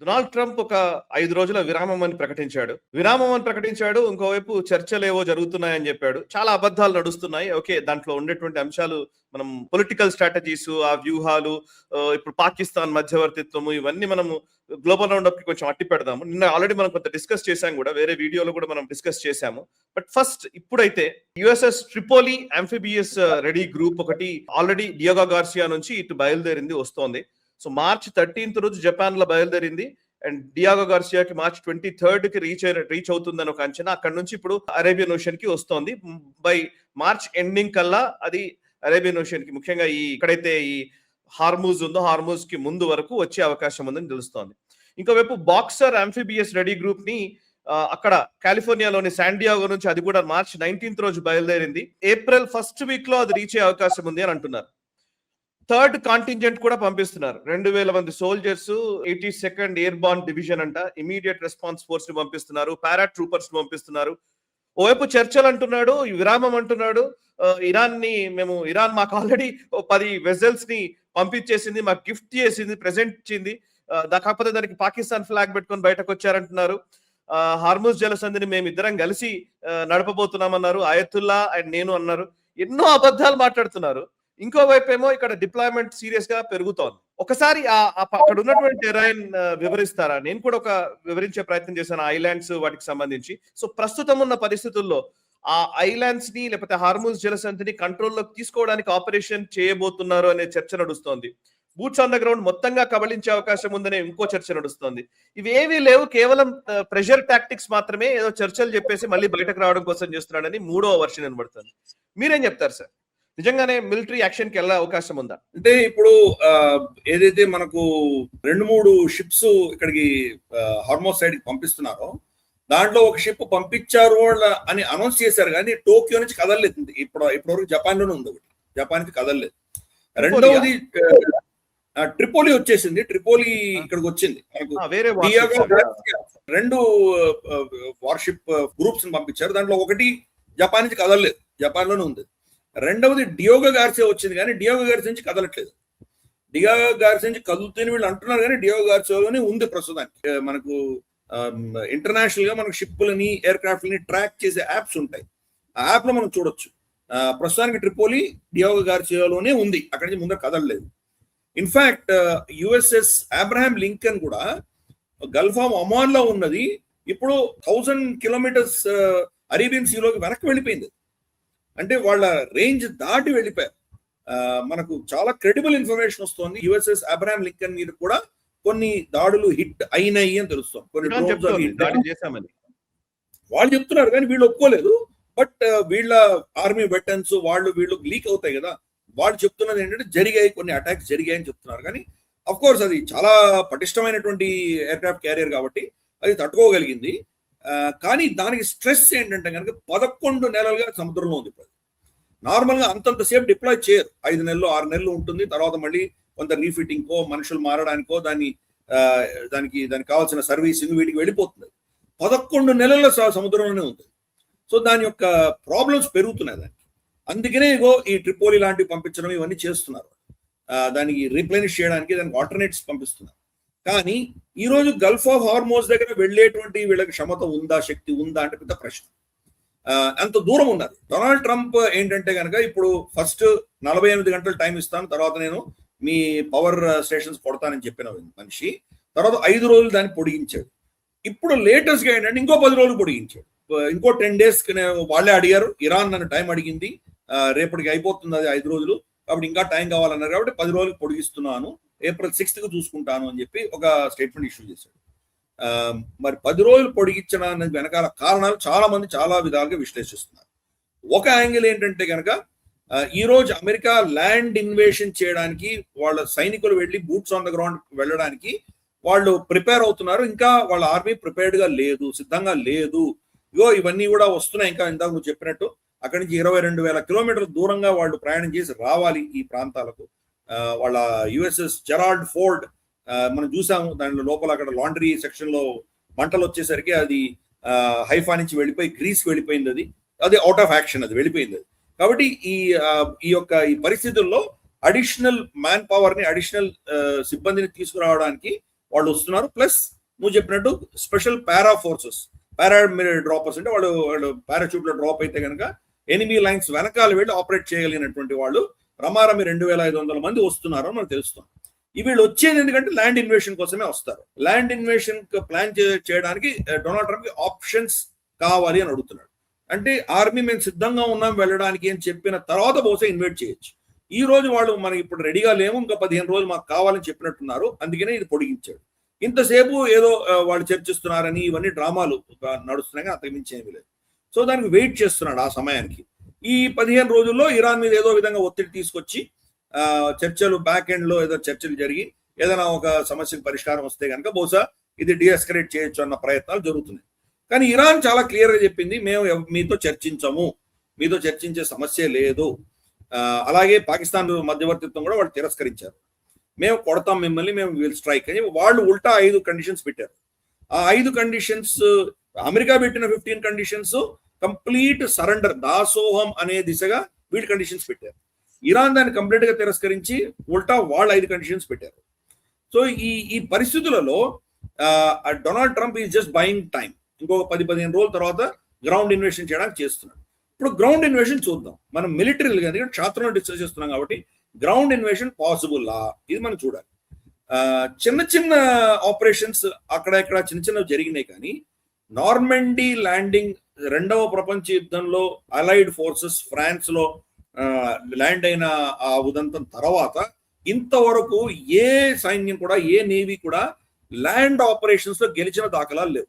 Donald Trump ఒక 5 రోజుల విరామం అని ప్రకటించాడు. ఇంకోవైపు చర్చలేవో జరుగుతున్నాయని చెప్పాడు. చాలా అబద్ధాలు నడుస్తున్నాయి. ఓకే. దాంట్లో ఉండేటువంటి అంశాలు మనం పొలిటికల్ స్ట్రాటజీస్, ఆ వ్యూహాలు, ఇప్పుడు పాకిస్తాన్ మధ్యవర్తిత్వము ఇవన్నీ మనము గ్లోబల్ రౌండప్ కి కొంచెం అట్టి పెడదాము. నిన్న ఆల్రెడీ మనం కొంత డిస్కస్ చేశాం కూడా. వేరే వీడియోలో కూడా మనం డిస్కస్ చేశాము. బట్ ఫస్ట్ ఇప్పుడైతే USS Tripoli amphibious ready group ఒకటి ఆల్రెడీ డియోగో గార్సియా నుంచి ఇటు బయలుదేరింది వస్తోంది. సో మార్చ్ 13th రోజు జపాన్ లో బయలుదేరింది అండ్ డియాగో గార్సియాకి మార్చ్ 23rd కి రీచ్ అవుతుందని ఒక అంచనా. అక్కడ నుంచి ఇప్పుడు అరేబియన్ ఓషన్ కి వస్తోంది. బై మార్చ్ ఎండింగ్ కల్లా అది అరేబియన్ ఓషన్ కి, ముఖ్యంగా ఇక్కడైతే ఈ హార్మూజ్ ఉందో హార్మూజ్ కి ముందు వరకు వచ్చే అవకాశం ఉందని తెలుస్తోంది. ఇంకోవైపు బాక్సర్ ఆంఫిబియస్ రెడీ గ్రూప్ ని అక్కడ కాలిఫోర్నియాలోని శాండియాగో నుంచి అది కూడా మార్చ్ 19th రోజు బయలుదేరింది. ఏప్రిల్ 1st వీక్ లో అది రీచ్ అయ్యే అవకాశం ఉంది అని అంటున్నారు. థర్డ్ కాంటింజెంట్ కూడా పంపిస్తున్నారు. 2000 మంది సోల్జర్స్, 82nd ఎయిర్బార్న్ డివిజన్ అంట, ఇమీడియట్ రెస్పాన్స్ ఫోర్స్ ని పంపిస్తున్నారు, పారా ట్రూపర్స్ ని పంపిస్తున్నారు. ఓవైపు చర్చలు అంటున్నాడు, విరామం అంటున్నాడు. ఇరాన్ మాకు ఆల్రెడీ 10 వెజల్స్ ని పంపించేసింది, మాకు గిఫ్ట్ చేసింది, ప్రెజెంట్ ఇచ్చింది. కాకపోతే దానికి పాకిస్తాన్ ఫ్లాగ్ పెట్టుకొని బయటకు వచ్చారంటున్నారు. హార్మూజ్ జలసంధిని మేమిద్దరం కలిసి నడపబోతున్నామన్నారు. ఆయతుల్లా అండ్ నేను అన్నారు. ఎన్నో అబద్ధాలు మాట్లాడుతున్నారు. ఇంకోవైపు ఏమో ఇక్కడ డిప్లాయ్మెంట్ సీరియస్ గా పెరుగుతోంది. ఒకసారి అక్కడ ఉన్నటువంటి టెరైన్ వివరిస్తారా? నేను కూడా వివరించే ప్రయత్నం చేశాను ఐలాండ్స్ వాటికి సంబంధించి. సో ప్రస్తుతం ఉన్న పరిస్థితుల్లో ఆ ఐలాండ్స్ ని లేకపోతే హార్మూజ్ జలసంధిని కంట్రోల్లోకి తీసుకోవడానికి ఆపరేషన్ చేయబోతున్నారు అనే చర్చ నడుస్తోంది. బూట్స్ ఆన్ ద గ్రౌండ్ మొత్తంగా కబళించే అవకాశం ఉందనే ఇంకో చర్చ నడుస్తోంది. ఇవేవీ లేవు, కేవలం ప్రెషర్ టాక్టిక్స్ మాత్రమే, ఏదో చర్చలు చెప్పేసి మళ్ళీ బయటకు రావడం కోసం చేస్తున్నాడని మూడో వర్షన్ వినబడుతుంది. మీరేం చెప్తారు సార్? నిజంగానే మిలిటరీ యాక్షన్ కి వెళ్ళే అవకాశం ఉందా? అంటే ఇప్పుడు ఏదైతే మనకు 2-3 షిప్స్ ఇక్కడికి హార్మోస్ సైడ్ కి పంపిస్తున్నారో దాంట్లో ఒక షిప్ పంపించారు అని అనౌన్స్ చేశారు, కానీ టోక్యో నుంచి కదలలేదు. ఇప్పటివరకు జపాన్ లోనే ఉంది, జపాన్ కి కదలలేదు. రెండవది ట్రిపోలి వచ్చేసింది. ట్రిపోలి ఇక్కడికి వచ్చింది. 2 వార్షిప్ గ్రూప్స్ పంపించారు. దాంట్లో ఒకటి జపాన్ నుంచి కదలలేదు, జపాన్ లోనే ఉంది. రెండవది డియోగో గార్సియా వచ్చింది, కానీ డియోగో గార్సియా నుంచి కదలట్లేదు. డియోగో గార్సియా నుంచి కదులుతూనే వీళ్ళు అంటున్నారు, కానీ డియోగో గార్సియాలోనే ఉంది ప్రస్తుతానికి. మనకు ఇంటర్నేషనల్ గా మనకు షిప్లని, ఎయిర్ క్రాఫ్ట్ ని ట్రాక్ చేసే యాప్స్ ఉంటాయి. ఆ యాప్ లో మనం చూడొచ్చు. ప్రస్తుతానికి ట్రిపోలి డియోగో గార్సియాలోనే ఉంది, అక్కడి నుంచి ముందర కదలలేదు. ఇన్ఫాక్ట్ యుఎస్ఎస్ అబ్రహాం లింకన్ కూడా గల్ఫ్ ఆఫ్ ఒమాన్ లో ఉన్నది. ఇప్పుడు 1000 కిలోమీటర్స్ అరేబియన్ సీలోకి వెనక్కి వెళ్ళిపోయింది. అంటే వాళ్ళ రేంజ్ దాటి వెళ్ళిపోయారు. మనకు చాలా క్రెడిబుల్ ఇన్ఫర్మేషన్ వస్తుంది. యుఎస్ఎస్ అబ్రహాం లింకన్ మీద కూడా కొన్ని దాడులు హిట్ అయినాయి అని తెలుస్తుంది. వాళ్ళు చెప్తున్నారు, కానీ వీళ్ళు ఒప్పుకోలేదు. బట్ వీళ్ళ ఆర్మీ వెటన్స్ వీళ్ళు లీక్ అవుతాయి కదా, వాళ్ళు చెప్తున్నది ఏంటంటే జరిగాయి, కొన్ని అటాక్స్ జరిగాయని చెప్తున్నారు. కానీ అఫ్ కోర్స్ అది చాలా పటిష్టమైనటువంటి ఎయిర్క్రాఫ్ట్ క్యారియర్ కాబట్టి అది తట్టుకోగలిగింది. కానీ దానికి స్ట్రెస్ ఏంటంటే కనుక 11 నెలలుగా సముద్రంలో ఉంది. ఇప్పుడు నార్మల్ గా అంతంతసేపు డిప్లాయ్ చేయరు. 5 నెలలు 6 నెలలు ఉంటుంది. తర్వాత మళ్ళీ కొంత రీఫిట్టింగ్ కో, మనుషులు మారడానికో, దానికి కావాల్సిన సర్వీసింగ్ వీటికి వెళ్ళిపోతుంది. 11 నెలల సముద్రంలోనే ఉంది. సో దాని యొక్క ప్రాబ్లమ్స్ పెరుగుతున్నాయి దానికి. అందుకనే ఈ ట్రిపోలి లాంటివి పంపించడం ఇవన్నీ చేస్తున్నారు. దానికి రీప్లెనిష్ చేయడానికి దానికి ఆల్టర్నేటివ్స్ పంపిస్తున్నారు. కానీ ఈ రోజు గల్ఫ్ ఆఫ్ హార్మోస్ దగ్గర వెళ్ళేటువంటి వీళ్ళకి క్షమత ఉందా, శక్తి ఉందా అంటే పెద్ద ప్రశ్న. అంత దూరం ఉన్నది. డొనాల్డ్ ట్రంప్ ఏంటంటే కనుక ఇప్పుడు ఫస్ట్ 48 గంటలు టైం ఇస్తాను, తర్వాత నేను మీ పవర్ స్టేషన్స్ కొడతానని చెప్పిన మనిషి తర్వాత 5 రోజులు దాన్ని పొడిగించాడు. ఇప్పుడు లేటెస్ట్ గా ఏంటంటే ఇంకో 10 రోజులు పొడిగించాడు. ఇంకో 10 days వాళ్ళే అడిగారు. ఇరాన్ నన్ను టైం అడిగింది, రేపటికి అయిపోతుంది అది 5 రోజులు, కాబట్టి ఇంకా టైం కావాలన్నారు, కాబట్టి 10 రోజులు పొడిగిస్తున్నాను, ఏప్రిల్ 6th కి చూసుకుంటాను అని చెప్పి ఒక స్టేట్మెంట్ ఇష్యూ చేశాడు. మరి 10 రోజులు పొడిగించిన వెనకాల కారణాలు చాలా మంది చాలా విధాలుగా విశ్లేషిస్తున్నారు. ఒక యాంగిల్ ఏంటంటే కనుక ఈ రోజు అమెరికా ల్యాండ్ ఇన్వేషన్ చేయడానికి వాళ్ళ సైనికులు వెళ్ళి బూట్స్ ఆన్ ద గ్రౌండ్ వెళ్ళడానికి వాళ్ళు ప్రిపేర్ అవుతున్నారు. ఇంకా వాళ్ళ ఆర్మీ ప్రిపేర్డ్ గా లేదు, సిద్ధంగా లేదు. ఇవన్నీ కూడా వస్తున్నాయి. ఇంకా ఇందాక నువ్వు చెప్పినట్టు అక్కడి నుంచి 22,000 కిలోమీటర్ల దూరంగా వాళ్ళు ప్రయాణం చేసి రావాలి ఈ ప్రాంతాలకు. వాళ్ళ యుఎస్ఎస్ జెరాల్డ్ ఫోర్డ్ మనం చూసాము. దానిలో లోపల అక్కడ లాండ్రీ సెక్షన్ లో మంటలు వచ్చేసరికి అది హైఫా నుంచి వెళ్ళిపోయి గ్రీస్కి వెళ్ళిపోయింది. అది అవుట్ ఆఫ్ యాక్షన్, అది వెళ్ళిపోయింది. కాబట్టి ఈ పరిస్థితుల్లో అడిషనల్ మ్యాన్ పవర్ ని, అడిషనల్ సిబ్బందిని తీసుకురావడానికి వాళ్ళు వస్తున్నారు. ప్లస్ నువ్వు చెప్పినట్టు స్పెషల్ పారా ఫోర్సెస్, డ్రాపర్స్ అంటే వాళ్ళు పారాచూట్ లో డ్రాప్ అయితే కనుక ఎనిమీ లైన్స్ వెనకాల వెళ్ళి ఆపరేట్ చేయగలిగినటువంటి వాళ్ళు రమారమి 2500 మంది వస్తున్నారు అని మనకు తెలుస్తుంది. వీళ్ళు వచ్చేది ఎందుకంటే ల్యాండ్ ఇన్వేషన్ కోసమే వస్తారు. ల్యాండ్ ఇన్వేషన్ ప్లాన్ చేయడానికి డొనాల్డ్ ట్రంప్ కి ఆప్షన్స్ కావాలి అని అడుగుతున్నాడు. అంటే ఆర్మీ మేము సిద్ధంగా ఉన్నాం వెళ్ళడానికి అని చెప్పిన తర్వాత బహుశా ఇన్వైట్ చేయొచ్చు. ఈ రోజు వాళ్ళు మనకి ఇప్పుడు రెడీగా లేము, ఇంకా 15 రోజులు మాకు కావాలని చెప్పినట్టున్నారు, అందుకనే ఇది పొడిగించాడు. ఇంతసేపు ఏదో వాళ్ళు చర్చిస్తున్నారని ఇవన్నీ డ్రామాలు నడుస్తున్నాయి కానీ అంతకు మించి ఏమీ లేదు. సో దానికి వెయిట్ చేస్తున్నాడు ఆ సమయానికి. ఈ 15 రోజుల్లో ఇరాన్ మీద ఏదో విధంగా ఒత్తిడి తీసుకొచ్చి చర్చలు బ్యాక్ ఎండ్ లో ఏదో చర్చలు జరిగి ఏదైనా ఒక సమస్యకు పరిష్కారం వస్తే కనుక బహుశా ఇది డిఎస్కలేట్ చేయొచ్చు అన్న ప్రయత్నాలు జరుగుతున్నాయి. కానీ ఇరాన్ చాలా క్లియర్ గా చెప్పింది, మేము మీతో చర్చించము, మీతో చర్చించే సమస్య లేదు. అలాగే పాకిస్తాన్ మధ్యవర్తిత్వం కూడా వాళ్ళు తిరస్కరించారు. మేము కొడతాం మిమ్మల్ని, మేము విల్ స్ట్రైక్ అని వాళ్ళు ఉల్టా 5 కండిషన్స్ పెట్టారు. ఆ 5 కండిషన్స్ అమెరికా పెట్టిన 15 కండిషన్స్ కంప్లీట్ సరెండర్, దాసోహం అనే దిశగా వీటి కండిషన్స్ పెట్టారు. ఇరాన్ దాన్ని కంప్లీట్ గా తిరస్కరించి ఉల్టా వాళ్ళు 5 కండిషన్స్ పెట్టారు. సో ఈ పరిస్థితులలో Donald Trump is just buying time. ఇంకొక 10-15 రోజుల తర్వాత గ్రౌండ్ ఇన్వేషన్ చేయడానికి చేస్తున్నాడు. ఇప్పుడు గ్రౌండ్ ఇన్వేషన్ చూద్దాం. మనం మిలిటరీ ఎందుకంటే క్షేత్రంలో డిస్కస్ చేస్తున్నాం కాబట్టి గ్రౌండ్ ఇన్వేషన్ పాసిబుల్లా ఇది మనం చూడాలి. చిన్న చిన్న ఆపరేషన్స్ అక్కడ ఇక్కడ చిన్న చిన్నవి జరిగినాయి కానీ నార్మండీ ల్యాండింగ్ 2వ ప్రపంచ యుద్ధంలో అలైడ్ ఫోర్సెస్ ఫ్రాన్స్ లో ల్యాండ్ అయిన ఆ ఉదంతం తర్వాత ఇంతవరకు ఏ సైన్యం కూడా, ఏ నేవీ కూడా ల్యాండ్ ఆపరేషన్స్ లో గెలిచిన దాఖలాలు లేవు.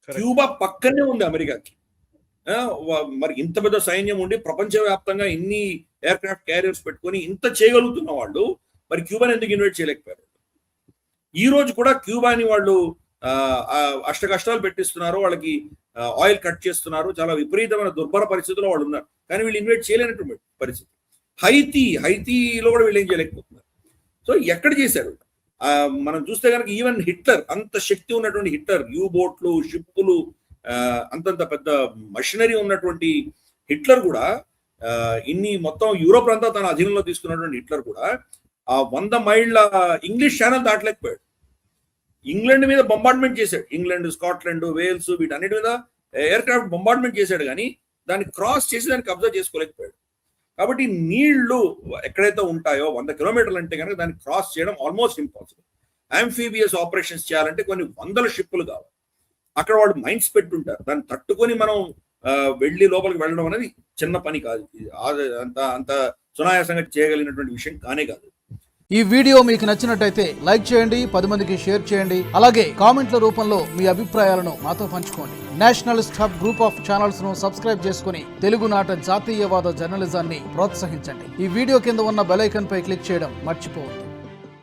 క్యూబా పక్కనే ఉంది అమెరికాకి. మరి ఇంత పెద్ద సైన్యం ఉండి ప్రపంచవ్యాప్తంగా ఇన్ని ఎయిర్ క్రాఫ్ట్ క్యారియర్స్ పెట్టుకొని ఇంత చేయగలుగుతున్న వాళ్ళు మరి క్యూబాని ఎందుకు ఇన్వైట్ చేయలేకపోయారు? ఈ రోజు కూడా క్యూబాని వాళ్ళు అష్ట కష్టాలు పెట్టిస్తున్నారు, వాళ్ళకి ఆయిల్ కట్ చేస్తున్నారు, చాలా విపరీతమైన దుర్భర పరిస్థితుల్లో వాళ్ళు ఉన్నారు. కానీ వీళ్ళు ఇన్వైట్ చేయలేనటువంటి పరిస్థితి. హైతీలో కూడా వీళ్ళు ఏం చేయలేకపోతున్నారు. సో ఎక్కడ చేశారు? మనం చూస్తే కనుక ఈవెన్ హిట్లర్, అంత శక్తి ఉన్నటువంటి హిట్లర్, యూ బోట్లు, షిప్పులు, అంతంత పెద్ద మషినరీ ఉన్నటువంటి హిట్లర్ కూడా ఇన్ని మొత్తం యూరోప్ అంతా తన అధీనంలో తీసుకున్నటువంటి హిట్లర్ కూడా ఆ 100 మైళ్ళ ఇంగ్లీష్ ఛానల్ దాటలేకపోయాడు. ఇంగ్లాండ్ మీద బొంబార్డ్మెంట్ చేశాడు. ఇంగ్లాండ్, స్కాట్లాండ్, వేల్స్ వీటన్నిటి మీద ఎయిర్ క్రాఫ్ట్ బొంబార్డ్మెంట్ చేశాడు కానీ దాన్ని క్రాస్ చేసి దాన్ని కబ్జా చేసుకోలేకపోయాడు. కాబట్టి నీళ్లు ఎక్కడైతే ఉంటాయో 100 కిలోమీటర్లు అంటే కనుక దాన్ని క్రాస్ చేయడం ఆల్మోస్ట్ ఇంపాసిబుల్. ఆంఫీబియస్ ఆపరేషన్స్ చేయాలంటే కొన్ని 100 షిప్పులు కావాలి. అక్కడ వాళ్ళు మైండ్స్ పెట్టుంటారు, దాన్ని తట్టుకొని మనం వెళ్ళి లోపలికి వెళ్ళడం అనేది చిన్న పని కాదు. అంత సునాయాసంగా చేయగలిగినటువంటి విషయం కానే కాదు. ఈ వీడియో మీకు నచ్చినట్టయితే లైక్ చేయండి, 10 మందికి షేర్ చేయండి. అలాగే కామెంట్ల రూపంలో మీ అభిప్రాయాలను మాతో పంచుకోండి. Nationalist hub group of channels ను సబ్స్క్రైబ్ చేసుకుని తెలుగునాట జాతీయవాద జర్నలిజాన్ని ప్రోత్సహించండి. ఈ వీడియో కింద ఉన్న బెల్ ఐకాన్ పై క్లిక్ చేయడం మర్చిపోవద్దు.